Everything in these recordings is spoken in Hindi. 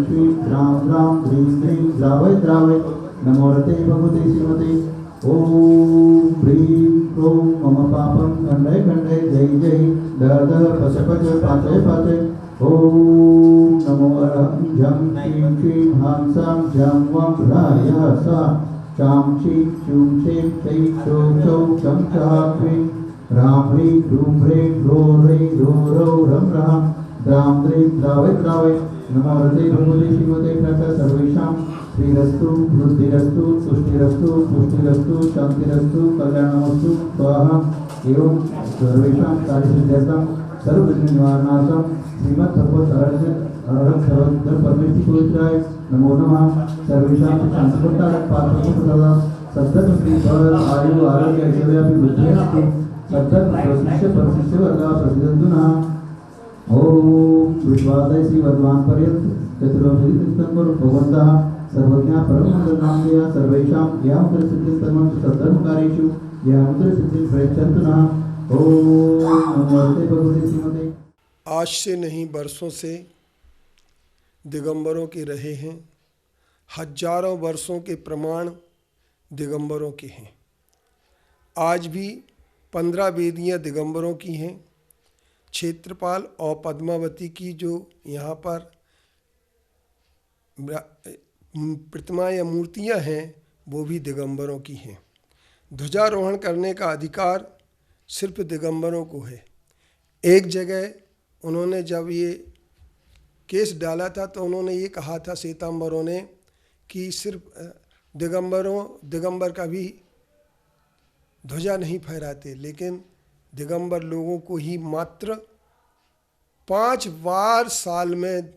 श्रीं द्रां द्रां द्रीं द्रीं द्रावय द्रावय नमो रते भगवते श्रीमते ओम ह्रीं क्रों मम पापं खण्डय खण्डय जय जय दह दह पच पच पाचय पाचय ओम नमो अरहं जं क्लीं क्लीं हां सां जं वं रायः सा चां चीं चूं चें चै चौ चौ चं चः क्लीं रां ह्रीं क्रूं ह्रीं ह्रो ह्रीं ह्रो रौ रं रः द्रां द्रीं द्रावय द्रावय नमो रते भगवते श्रीमते नमः सर्वेषां श्रीरस्तु बुद्धिरस्तु तुष्टिरस्तु पुष्टिरस्तु शांतिरस्तु कल्याणमस्तु स्वाहा एवं सर्वेषां कार्यसिद्ध्यर्थं सर्वविघ्ननिवारणार्थं श्रीमद् भगवत अरहत सर्वत्र परमेश्वर पवित्राय नमो नमः सर्वेषां शांतिप्रदायक पात्रप्रदाय सद्गत श्री भव आयु आरोग्य ऐश्वर्यापि बुद्धिरस्तु सद्गत प्रशिष्य परशिष्य वर्गा प्रसिद्धन्तु नः ओम विश्वादय श्री वर्धमान पर्यंत चतुर्विध तीर्थंकर भगवन्तः सर्वज्ञ परममंगलनामया सर्वेषां यामुद्र सिद्धिं तन्मं सद्धर्मकारेषु यामुद्र सिद्धिं प्रयच्छन्तु नः ओम नमो भगवते श्रीमते। आज से नहीं वर्षों से दिगंबरों के रहे हैं, हजारों वर्षों के प्रमाण दिगंबरों के हैं। आज भी 15 वेदियाँ दिगंबरों की हैं। क्षेत्रपाल और पद्मावती की जो यहाँ पर प्रतिमा या मूर्तियाँ हैं वो भी दिगंबरों की हैं। ध्वजारोहण करने का अधिकार सिर्फ दिगंबरों को है। एक जगह उन्होंने जब ये केस डाला था तो उन्होंने ये कहा था श्वेतांबरों ने कि सिर्फ दिगंबर का भी ध्वजा नहीं फहराते, लेकिन दिगंबर लोगों को ही मात्र 5 बार साल में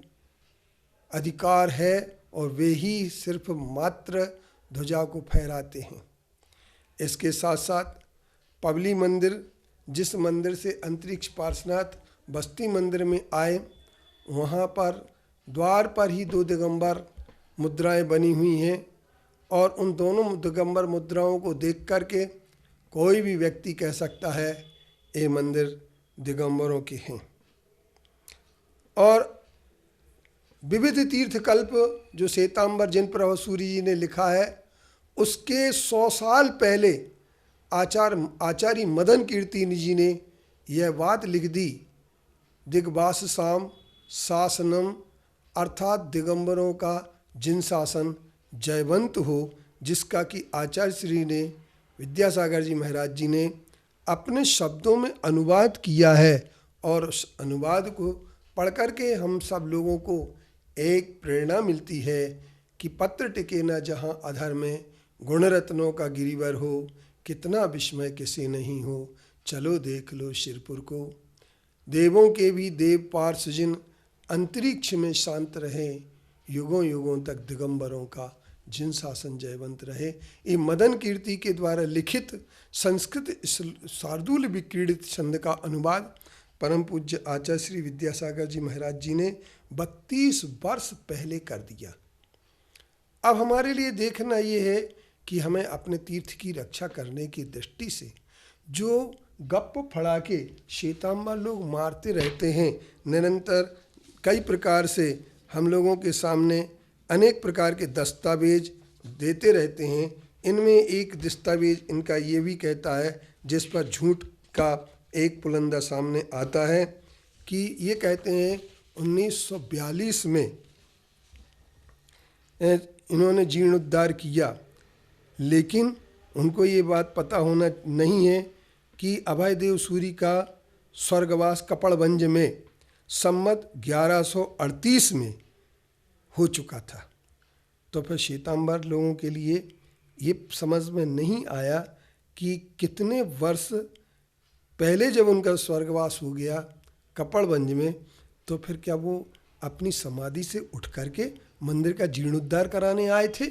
अधिकार है और वे ही सिर्फ मात्र ध्वजा को फहराते हैं। इसके साथ साथ पवली मंदिर, जिस मंदिर से अंतरिक्ष पार्श्वनाथ बस्ती मंदिर में आए, वहाँ पर द्वार पर ही 2 दिगंबर मुद्राएं बनी हुई हैं और उन दोनों दिगंबर मुद्राओं को देख करके कोई भी व्यक्ति कह सकता है ये मंदिर दिगंबरों के हैं। और विविध तीर्थकल्प जो श्वेतांबर जिन प्रभु सूरी जी ने लिखा है, उसके 100 साल पहले आचार्य मदन कीर्तिनी जी ने यह बात लिख दी, दिग्वाससाम शासनम, अर्थात दिगंबरों का जिन शासन जयवंत हो, जिसका कि आचार्य श्री ने विद्यासागर जी महाराज जी ने अपने शब्दों में अनुवाद किया है। और उस अनुवाद को पढ़ करके हम सब लोगों को एक प्रेरणा मिलती है कि पत्र टिके न जहाँ अधर में, गुण रत्नों का गिरिवर हो, कितना विस्मय किसे नहीं हो, चलो देख लो शिरपुर को। देवों के भी देव पार्ष जिन, अंतरिक्ष में शांत रहे, युगों युगों तक दिगंबरों का जिन शासन जयवंत रहे। ये मदन कीर्ति के द्वारा लिखित संस्कृत शार्दूल विक्रीडित छंद का अनुवाद परम पूज्य आचार्य श्री विद्यासागर जी महाराज जी ने 32 वर्ष पहले कर दिया। अब हमारे लिए देखना ये है कि हमें अपने तीर्थ की रक्षा करने की दृष्टि से जो गप फड़ाके श्वेतांबर लोग मारते रहते हैं, निरंतर कई प्रकार से हम लोगों के सामने अनेक प्रकार के दस्तावेज देते रहते हैं। इनमें एक दस्तावेज इनका ये भी कहता है, जिस पर झूठ का एक पुलंदा सामने आता है, कि ये कहते हैं 1942 में इन्होंने जीर्णोद्धार किया, लेकिन उनको ये बात पता होना नहीं है कि अभयदेव सूरी का स्वर्गवास कपड़वंज में सम्मत 1138 में हो चुका था। तो फिर श्वेतांबर लोगों के लिए ये समझ में नहीं आया कि कितने वर्ष पहले जब उनका स्वर्गवास हो गया कपड़वंज में, तो फिर क्या वो अपनी समाधि से उठ करके मंदिर का जीर्णोद्धार कराने आए थे।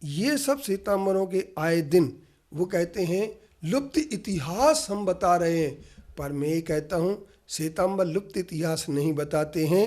ये सब श्वेतांबरों के आए दिन वो कहते हैं लुप्त इतिहास हम बता रहे हैं, पर मैं ये कहता हूँ श्वेतांबर लुप्त इतिहास नहीं बताते हैं।